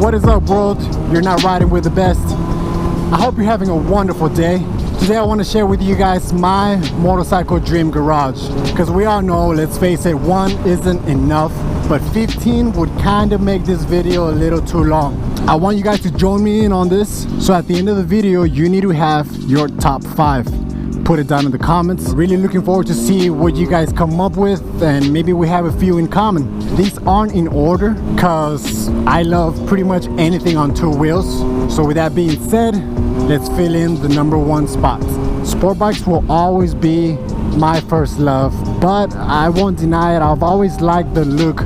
What is up, world? You're not riding with the best. I hope you're having a wonderful day. Today I want to share with you guys my motorcycle dream garage, because we all know, let's face it, one isn't enough, but 15 would kind of make this video a little too long. I want you guys to join me in on this, so at the end of the video you need to have your top 5. Put it down in the comments. Really looking forward to see what you guys come up with, and maybe we have a few in common. These aren't in order because I love pretty much anything on 2 wheels. So with that being said, let's fill in the number 1 spot. Sport bikes will always be my first love, but I won't deny it, I've always liked the look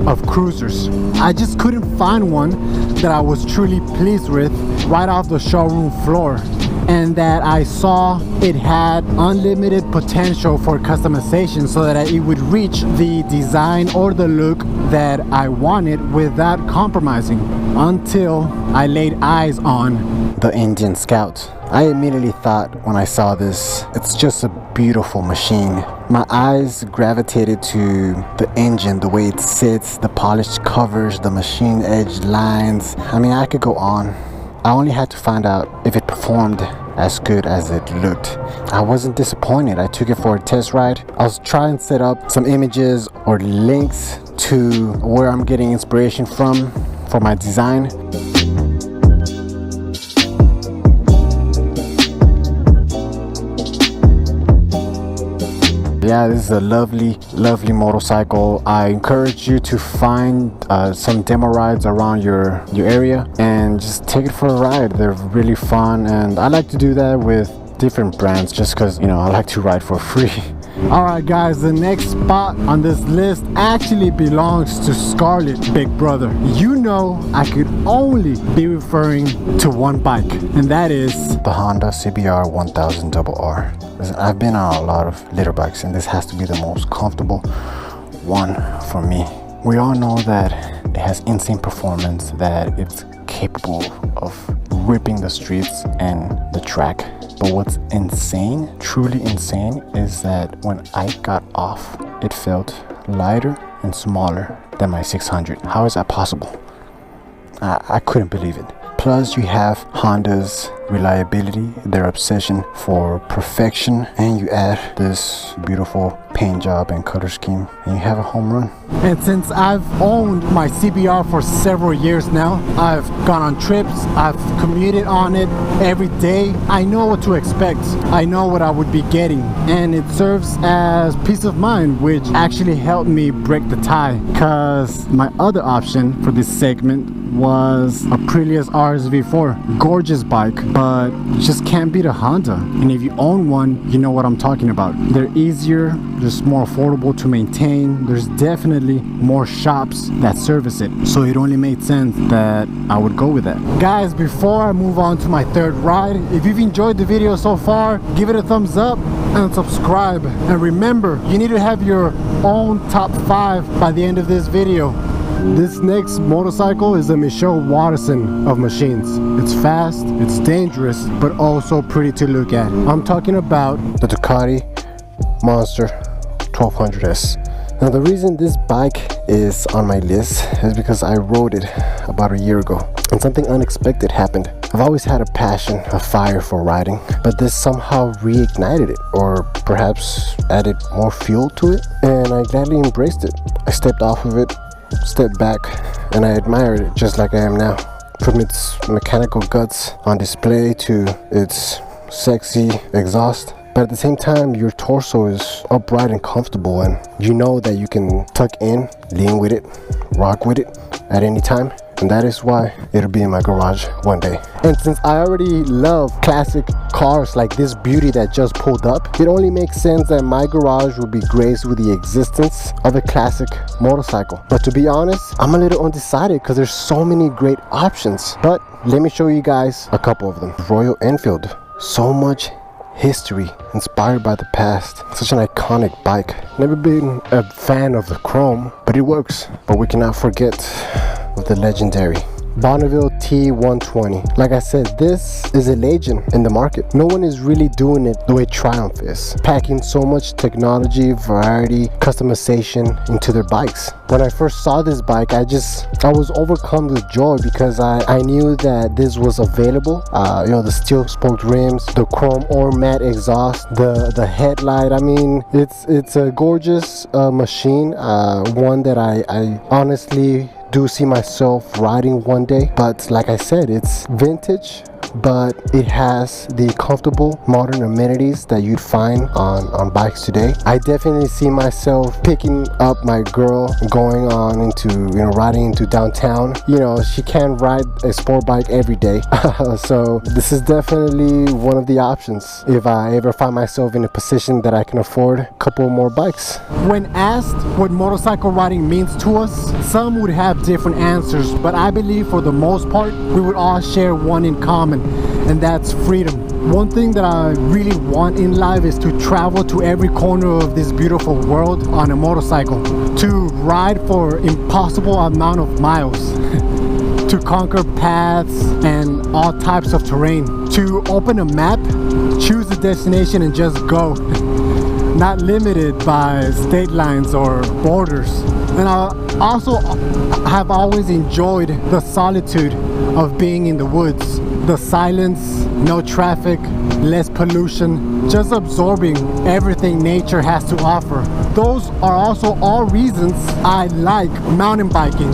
of cruisers. I just couldn't find one that I was truly pleased with right off the showroom floor, and that I saw it had unlimited potential for customization so that it would reach the design or the look that I wanted without compromising, until I laid eyes on the Indian Scout. I immediately thought when I saw this, it's just a beautiful machine. My eyes gravitated to the engine, the way it sits, the polished covers, the machine edge lines. I mean, I could go on. I only had to find out if it performed as good as it looked. I wasn't disappointed. I took it for a test ride. I was trying to set up some images or links to where I'm getting inspiration from for my design. Yeah, this is a lovely motorcycle. I encourage you to find some demo rides around your area and just take it for a ride. They're really fun, and I like to do that with different brands just because, you know, I like to ride for free. Alright guys, the next spot on this list actually belongs to Scarlett, big brother. You know, I could only be referring to one bike, and that is the Honda CBR 1000RR. I've been on a lot of litter bikes, and this has to be the most comfortable one for me. We all know that it has insane performance, that it's capable of ripping the streets and the track. But what's insane, truly insane, is that when I got off, it felt lighter and smaller than my 600. How is that possible? I couldn't believe it. Plus, you have Honda's reliability, their obsession for perfection, and you add this beautiful paint job and color scheme, and you have a home run. And since I've owned my CBR for several years now, I've gone on trips, I've commuted on it every day. I know what to expect. I know what I would be getting, and it serves as peace of mind, which actually helped me break the tie, because my other option for this segment was a Aprilia RSV4. Gorgeous bike, but just can't beat a Honda. And if you own one, you know what I'm talking about. They're easier, just more affordable to maintain. There's definitely more shops that service it, so it only made sense that I would go with that. Guys, before I move on to my 3rd ride, if you've enjoyed the video so far, give it a thumbs up and subscribe. And remember, you need to have your own top 5 by the end of this video. This next motorcycle is a Michelle Watterson of machines. It's fast, it's dangerous, but also pretty to look at. I'm talking about the Ducati Monster 1200S. Now, the reason this bike is on my list is because I rode it about a year ago, and something unexpected happened. I've always had a passion, a fire for riding, but this somehow reignited it, or perhaps added more fuel to it, and I gladly embraced it. I stepped off of it, stepped back, and I admired it just like I am now. From its mechanical guts on display to its sexy exhaust. But at the same time, your torso is upright and comfortable, and you know that you can tuck in, lean with it, rock with it at any time. And that is why it'll be in my garage one day. And since I already love classic cars like this beauty that just pulled up, it only makes sense that my garage will be graced with the existence of a classic motorcycle. But to be honest, I'm a little undecided because there's so many great options. But let me show you guys a couple of them. Royal Enfield, so much history inspired by the past. Such an iconic bike. Never been a fan of the chrome, but it works. But we cannot forget of the legendary Bonneville T120. Like I said, this is a legend in the market. No one is really doing it the way Triumph is, packing so much technology, variety, customization into their bikes. When I first saw this bike, I was overcome with joy because I knew that this was available. You know, the steel spoked rims, the chrome or matte exhaust, the headlight. I mean, it's a gorgeous machine, one that I honestly do see myself riding one day. But like I said, it's vintage, but it has the comfortable modern amenities that you'd find on bikes today. I definitely see myself picking up my girl, going on into, you know, riding into downtown. You know, she can't ride a sport bike every day. So this is definitely one of the options if I ever find myself in a position that I can afford a couple more bikes. When asked what motorcycle riding means to us, some would have different answers, but I believe for the most part, we would all share one in common, and that's freedom. One thing that I really want in life is to travel to every corner of this beautiful world on a motorcycle, to ride for impossible amount of miles, to conquer paths and all types of terrain, to open a map, choose a destination and just go, not limited by state lines or borders. And I also have always enjoyed the solitude of being in the woods, the silence, no traffic, less pollution, just absorbing everything nature has to offer. Those are also all reasons I like mountain biking.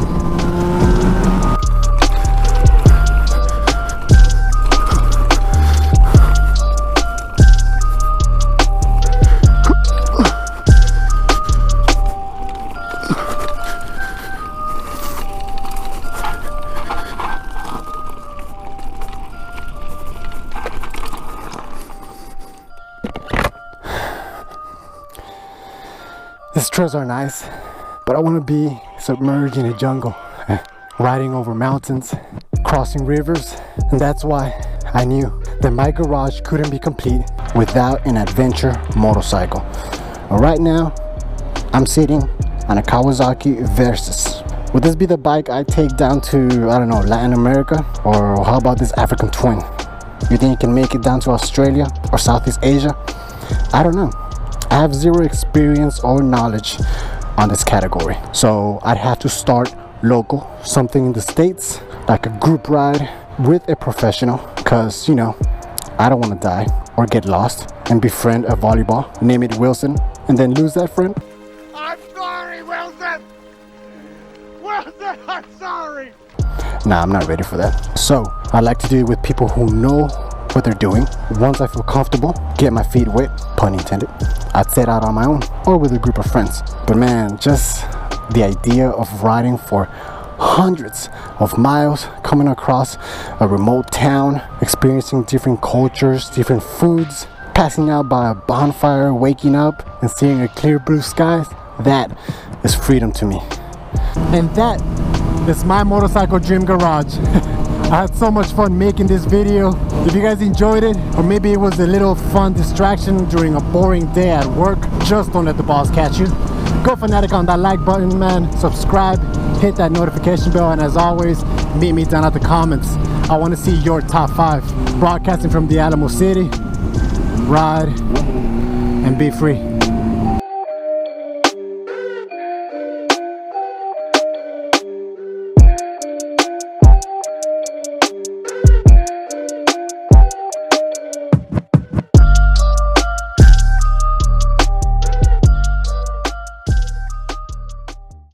These trails are nice, but I want to be submerged in a jungle, riding over mountains, crossing rivers, and that's why I knew that my garage couldn't be complete without an adventure motorcycle. Right now, I'm sitting on a Kawasaki Versys. Would this be the bike I take down to, I don't know, Latin America? Or how about this African Twin? You think you can make it down to Australia or Southeast Asia? I don't know. I have zero experience or knowledge on this category, so I'd have to start local, something in the States, like a group ride with a professional, because, you know, I don't want to die or get lost and befriend a volleyball, name it Wilson, and then lose that friend. I'm sorry, Wilson! Wilson, I'm sorry! Nah, I'm not ready for that. So I like to do it with people who know what they're doing. Once I feel comfortable, get my feet wet, pun intended, I'd set out on my own or with a group of friends. But man, just the idea of riding for hundreds of miles, coming across a remote town, experiencing different cultures, different foods, passing out by a bonfire, waking up and seeing a clear blue skies, that is freedom to me. And that is my motorcycle dream garage. I had so much fun making this video. If you guys enjoyed it, or maybe it was a little fun distraction during a boring day at work, just don't let the boss catch you. Go fanatic on that like button, man. Subscribe, hit that notification bell, and as always, meet me down at the comments. I want to see your top 5. Broadcasting from the Alamo City. Ride and be free.